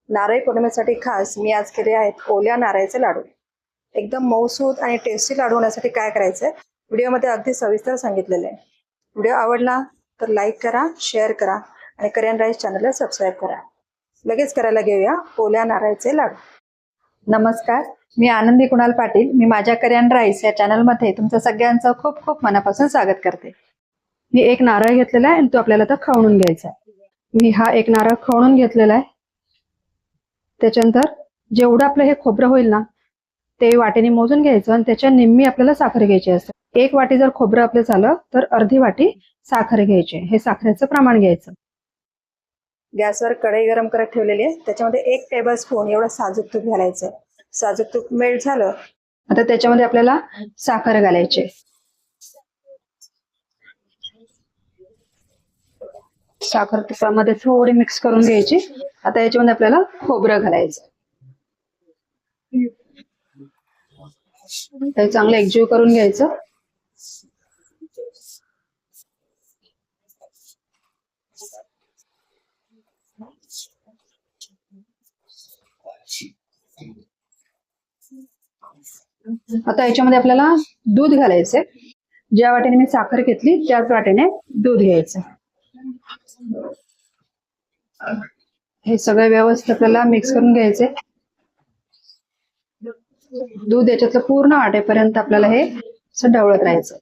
नारळी पौर्णिमेसाठी खास मी आज केले आहेत ओल्या नारळाचे लाडू। एकदम मऊसूत आणि टेस्टी लाडू होण्यासाठी काय करायचंय व्हिडिओमध्ये अगदी सविस्तर सांगितलेलं आहे। व्हिडिओ आवडला तर लाईक करा, शेअर करा आणि करियन राईस चॅनलला सबस्क्राईब करा। लगेच करायला घेऊया ओल्या नारळाचे लाडू। नमस्कार, मी आनंदी कुणाल पाटील। मी माझ्या करियन राईस या चॅनलमध्ये तुमचं सगळ्यांचं खूप खूप मनापासून स्वागत करते। मी एक नारळ घेतलेला आहे आणि तो आपल्याला आता खवणून घ्यायचा आहे। मी हा एक नारळ खवणून घेतलेला आहे। त्याच्यानंतर जेवढं आपलं हे खोबरं होईल ना ते वाटीने मोजून घ्यायचं आणि त्याच्या निम्मी आपल्याला साखर घ्यायची असते। एक वाटी जर खोबरं आपलं झालं तर अर्धी वाटी साखर घ्यायची। हे साखरेचं प्रमाण घ्यायचं। गॅसवर कढई गरम करत ठेवलेली आहे, त्याच्यामध्ये 1 टेबलस्पून एवढं साजूक तूप घालायचं। साजूक तूप मेल्ट झालं आता त्याच्यामध्ये आपल्याला साखर घालायची। साखर तुपामध्ये थोडी मिक्स करून घ्यायची। आता याच्यामध्ये आपल्याला खोबरं घालायचं। ते चांगलं एकजीव करून घ्यायचं। आता याच्यामध्ये आपल्याला दूध घालायचंय। ज्या वाटीने मी साखर घेतली त्याच वाटीने दूध घ्यायचं। हे सगळं व्यवस्थित आपल्याला मिक्स करून घ्यायचे। दूध याच्यातलं पूर्ण आटेपर्यंत आपल्याला हे असं ढवळत राहायचं।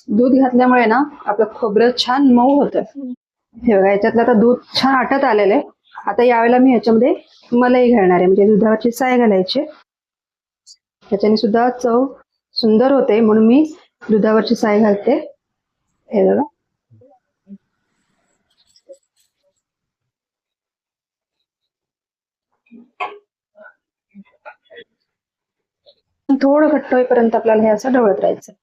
दूध घातल्यामुळे ना आपलं खोबरं छान मऊ होतं। हे बघा, याच्यातलं आता दूध छान आटत आलेलं आहे। आता यावेळेला मी याच्यामध्ये मलाई घालणार आहे, म्हणजे दुधाची साय घालायची। त्याच्याने सुद्धा चव सुंदर होते, म्हणून मी दुधावरची साय घालते। हे बघा, थोडं घट्ट होईपर्यंत आपल्याला हे असं ढवळत राहायचं।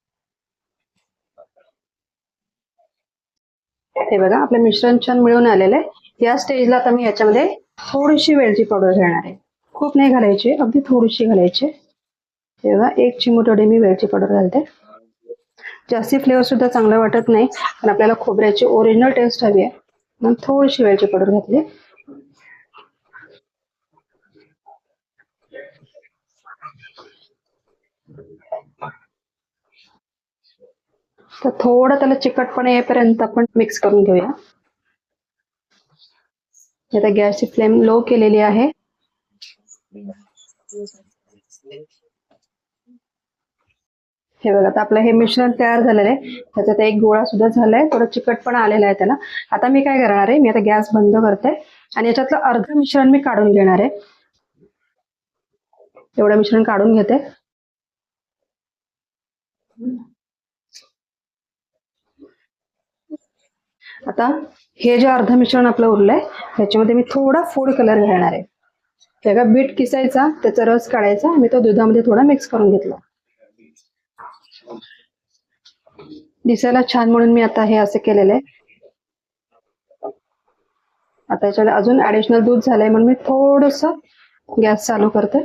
हे बघा, आपलं मिश्रण छान मिळून आलेलं आहे। या स्टेजला आता मी याच्यामध्ये थोडीशी वेलची पावडर घालणार आहे। खूप नाही घालायची, अगदी थोडीशी घालायची। हे बघा, 1 चिमूट एवढी मी वेलची पावडर घालते। जास्ती फ्लेवर सुद्धा चांगला वाटत नाही, पण आपल्याला खोबऱ्याची ओरिजिनल टेस्ट हवी आहे, म्हणून थोडीशी वेलची पावडर घातली। तर थोडं त्याला चिकटपणा येईपर्यंत आपण मिक्स करून घेऊया। आता गॅसची फ्लेम लो केलेली आहे। हे बघा, आता आपलं हे मिश्रण तयार झालेलं आहे। त्याच्यात एक गोळा सुद्धा झालाय, थोडं चिकटपणा आलेला आहे त्याला। आता मी काय करणार आहे, मी आता गॅस बंद करते आणि याच्यातलं अर्ध मिश्रण मी काढून घेणार आहे। एवढं मिश्रण काढून घेते। आता हे जे अर्ध मिश्रण आपलं उरलंय त्याच्यामध्ये मी थोडा फूड कलर घालणार आहे। त्याला बीट किसायचा, त्याचा रस काढायचा, मी तो दुधामध्ये थोडा मिक्स करून घेतला। दिसायला छान म्हणून मी आता हे असं केलेलं आहे। आता याच्यात अजून ऍडिशनल दूध झालंय, म्हणून मी थोडस गॅस चालू करते।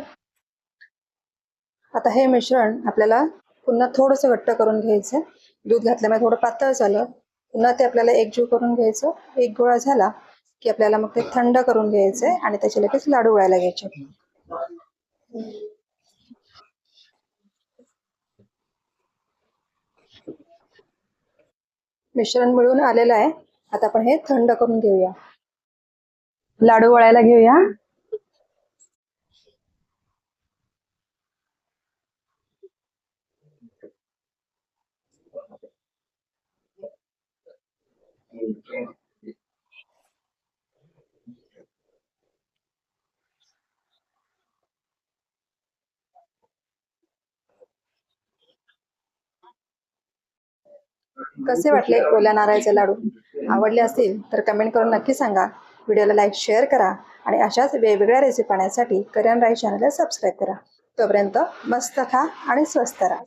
आता हे मिश्रण आपल्याला पुन्हा थोडस घट्ट करून घ्यायचं। दूध घातल्यामुळे थोडं पातळ झालं, पुन्हा ते आपल्याला एकजीव करून घ्यायचं। एक गोळा झाला की आपल्याला मग ते थंड करून घ्यायचंय आणि त्याचे लगेच लाडू वळायला घ्यायचे। मिश्रण मिळून आलेलं आहे, आता आपण हे थंड करून घेऊया। लाडू वळायला घेऊया। कसे वाटले ओल्या नारळाचे लाडू? आवडले असतील तर कमेंट करून नक्की सांगा। व्हिडिओला लाईक, शेअर करा आणि अशाच वेगवेगळ्या रेसिपी पाहण्यासाठी करियन राईस चॅनलला सबस्क्राईब करा। तोपर्यंत मस्त खा आणि स्वस्त राहा।